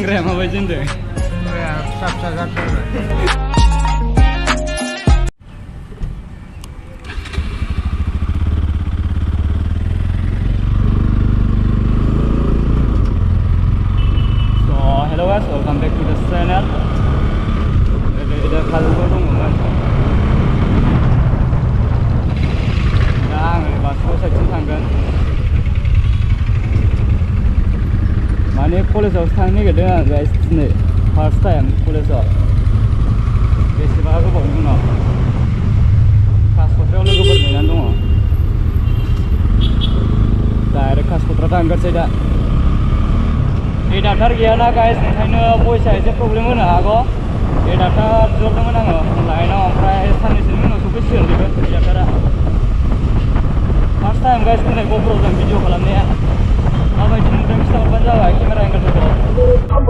Segernya mabaidि होनदों? फिसा जाथारबाय। Hello guys, welcome back to the channel. Ada kalungku dongmोन. दा आङो बासुगाव साइडथिं थांगोन. माने कलेजावसो थांनो नागिरदों आं गाइस दिनै फार्स्ट टाइम कलेजाव. बेसेबा गोबावनि उनाव क्लास खथ्रायाव लोगोफोर नेनानै दङ. डाइरेक्ट क्लास खथ्रायाव थांगोनसै दा. एडाप्टार गैयाना गाइस, ओंखायनो भइसआ एसे प्रब्लेम होनो हागौ. एडाप्टार बिहरदोंमोन आङो अनलाइनाव, ओमफ्राय साननैसोनि उनाव सफैसिगोन बेबो एडाप्टारा. फार्स्ट टाइम गाइस दिनै ग'प्र'जों भिडिअ खालामनाया. माबायदि नुदों खिन्थाहरबानो जाबाय केमेरा एंगेलफोरखौ. तेरे खंभ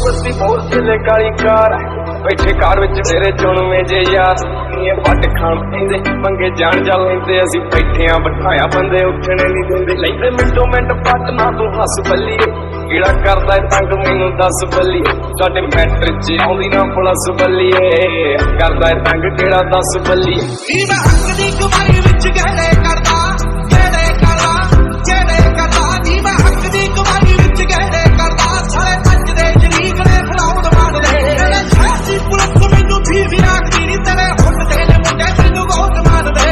बस्ती बोल चले काली कार बैठे कार विच तेरे चुनवे जे यार ये वट खान पींदे मंगे जान जा लेंदे असी बैठे आ बिठाया बंदे उठने नहीं देंदे लेंदे मिंटो मिंट पट ना तू हस बल्लीए कीड़ा करदा है तंग मैनू दस बल्लीए साडे मैटर च आउंदी ना प्लस बल्लीए करदा है तंग केड़ा दस बल्लीए नी मैं हक दी कमाई विच गहरे करदा नी मैं हक दी कमाई विच गहरे करदा सारे पंजदे शरीक ने फलाउण मारदे तेरे छाती पुलिस मैनू भी आखदी नी तेरे हुट तेरे मुंडे मैनू बहुत मारदे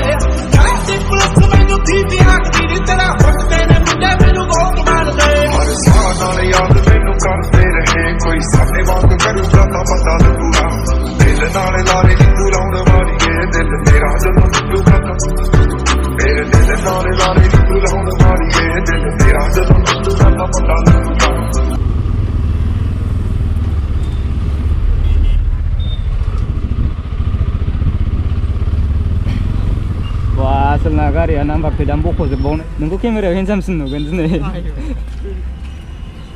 छाती पुलिस मैनू भी आखदी नी तेरे हुट तेरे मुंडे मैनू बहुत मारदे हर साह नाल याद मैनू करदे रहे कोई साडे वांग करूगा तां पता लगूगा दिल नाल लारे नी तू लाउण वालीए दिल तेरा जदों टूटूगा मेरे दिल नाल लारे नी तू लाउण वालीए दिल तेरा जदों टूटूगा तां पता लगूगा Wah, asalnya गारिया नाम्बार प्लेटआनो बख'जोबबावनो. नोंखौ केमेरायाव हेन्डसामसिन नुगोन दिनै.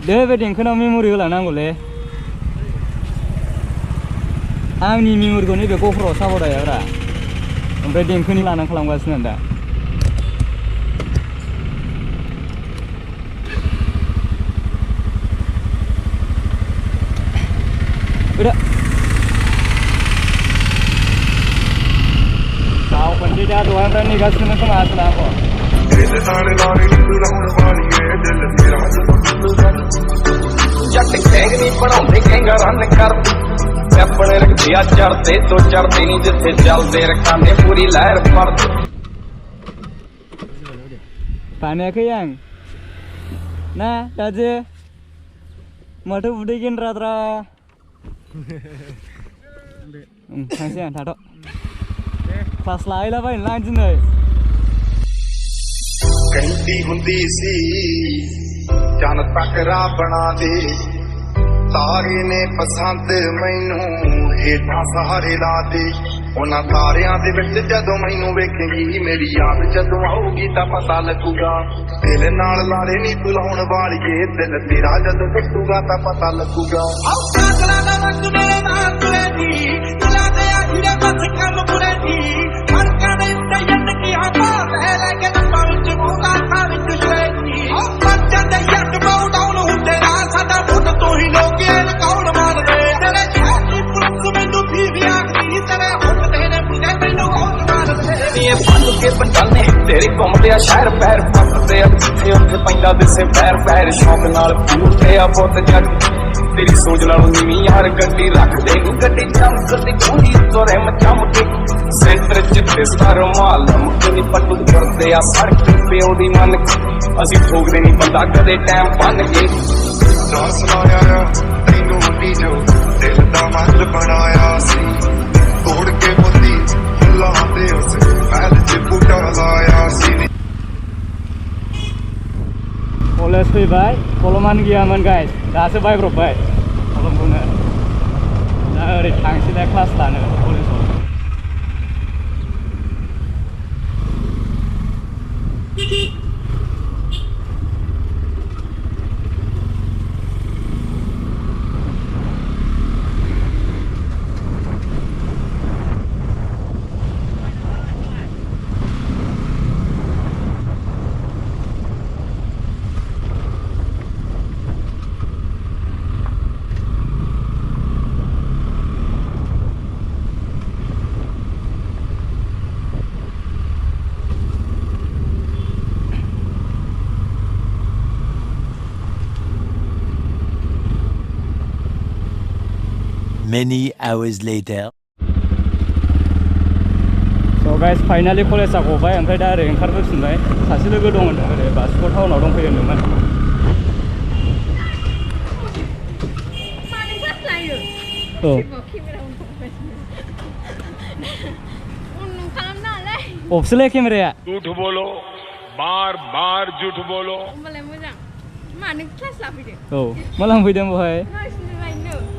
दे बे देंखोनाव मेम'रि होलांनांगौलै. आंनि मेम'रिखौ नैबे ग'प्र'आव साबदायाब्रा. ओमफ्राय देंखोनि लानानै खालामगासिनो आं दा. udah tahu pendidik doang kan nih gasnya tuh asal apa जट खैग नहीं पढ़ाते कहंगा रन कर अपने रखते आ चढ़ते तो चढ़ते नहीं जिथे चलते रखाने पूरी लहर फरते panik yang nah aja motoblogging rata थांसै थाथ' क्लास लाहैलाबाय लां दिनै कहती हुंदी सी जान तकरा बना दे तारे ने पसंद मैनू हेठां सहारे ला दे उन्हां तारियां दे विच जदों मैनू वेखेंगी मेरी याद जदों आऊगी तां पता लगूगा दिल नाल लारे नी तू लाउण वालीए दिल तेरा जदों टुटूगा तां पता लगूगा के बंडाने तेरे घूमते आ शहर पैर फटते जिथे उत्थे पैंदा दिसे पैर पैर शौक नाल पूरते आ पुत जट तेरी सोच नालों नीवी यार गड्डी रख देगी गड्डी चमकदी पूरी तोरे मचम के सेंटर च दिसदा रुमाल मुक्की पट्टू करदे आ सड़क प्यो दी मन असी ठोकदे नहीं बंदा कदे टाइम बन के दस लाया तैनू नी जो दिल दा महल बनाया सी तोड़ के बुद्धी लाते उस महल च बूटा लाया सी कलेज फैबाय कलमानो गैयामोन गाइस दासो बायब्रबबाय कलमखौनो दा ओरै थांसै दा क्लास लानो कलेजाव Many hours later. So guys, finally कलेजआ गबाय ओमफ्राय दा ओरै ओंखारबोफिनबाय सासे लोगो दं होनदों ओरै बासुगाव टाउनाव दंफैयो होनदोंमोन औ अफसोलै केमेराया झूठ बोलो बार बार झूठ बोलो औ मा लांफैदों बहाय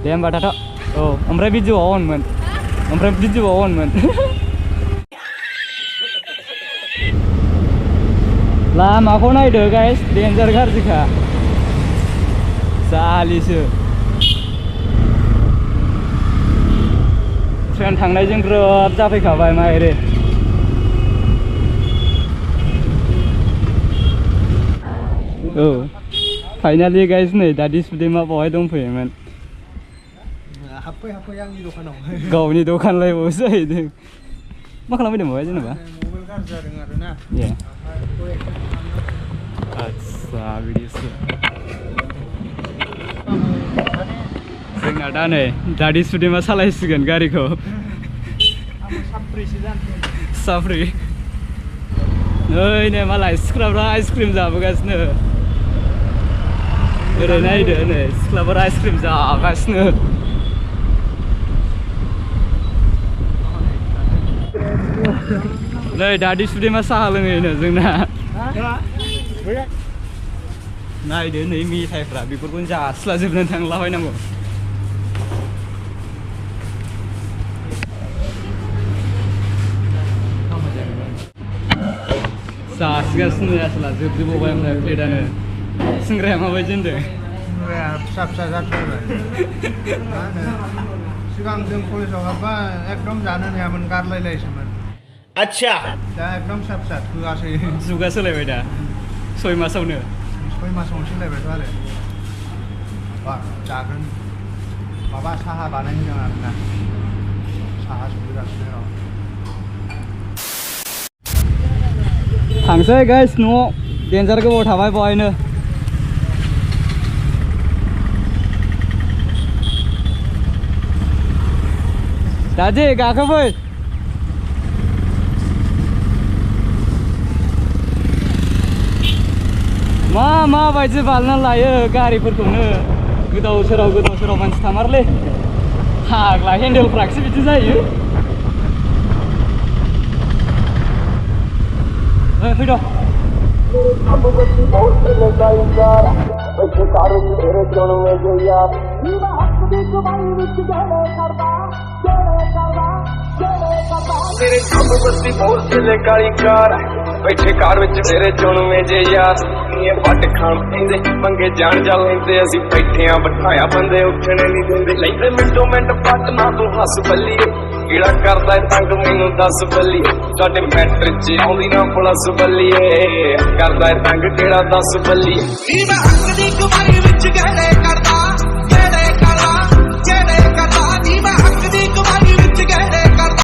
दे होमबा थाथ' औ ओमफ्राय भिडिअ'आव अनमोन लामाखौ नायदो गाइस डेन्जार गाज्रिखा जालिसो ट्रेन थांनायजों ग्रोब जाफैखाबाय माइरे औ फाइनालि गाइस नै दादि सुदेमा बावहाय दंफैयोमोन हाबफै आंनि दखानाव गावनि दखानलायबावसो जाहैदों मा खालामफैदों बावहाय जेनेबा मबाइल गाज्रि जादों आरोना ए आच्छा बिदिसो जोंना दा नै दादि सुदेमा सालायसिगोन गारिखौ साब्रै नै नै मालाय सिख्लाफ्रा आइसक्रिम जाबोगासिनो ओरै नायदो नै सिख्लाफोरा आइसक्रिम जागासिनो नै दादि सुदेमा साहा लोङैनो जोंना नायदो नै मेथाइफ्रा बेफोरखौनो जास्लाजोबनानै थांलाबायनांगौ जासिगासिनो आसला जोबजोबावबाय ओमफ्राय प्लेटानो सिंग्राया माबायदि होनदों फिसा जाथारबाय सिगां जों कलेजाव हाबबा एकदम जानो हायामोन गारलायलायसोमोन अच्छा दा एकदम फिसा थोआसै जुगा सोलायबाय दा 6 मासावनो 6 मासावनो सोलायबायथ' आरो जागोन माबा साहा बानायहोदों आरोना साहा संगासिनो थांसै गाइस न'आव डेन्जार गोबाव थाबाय बहायनो दादि गाखोफै माबायदि बालना लायो गारिफोरखौनो गोदाव सोराव मानसि थामारलै फाग्ला हेन्देलफ्रासो बिदि जायो फैद' तेरे कम बस्ती बोल चले काली कार बैठे कार विच तेरे चुनवे जे यार ये वट खान पेंदे मंगे जान जा लेंदे असि बैठे आ बिठाया बंदे उठने नहीं देंदे लेंदे मिंटो मिंट पट ना तू हस बल्लीए कीड़ा करदा है तंग मैनू दस बल्लीए साडे मैट्रिक च आउंदी ना प्लस बल्लीए करदा है तंग केड़ा 10 बल्लीए नी मैं हक दी कमाई विच गहरे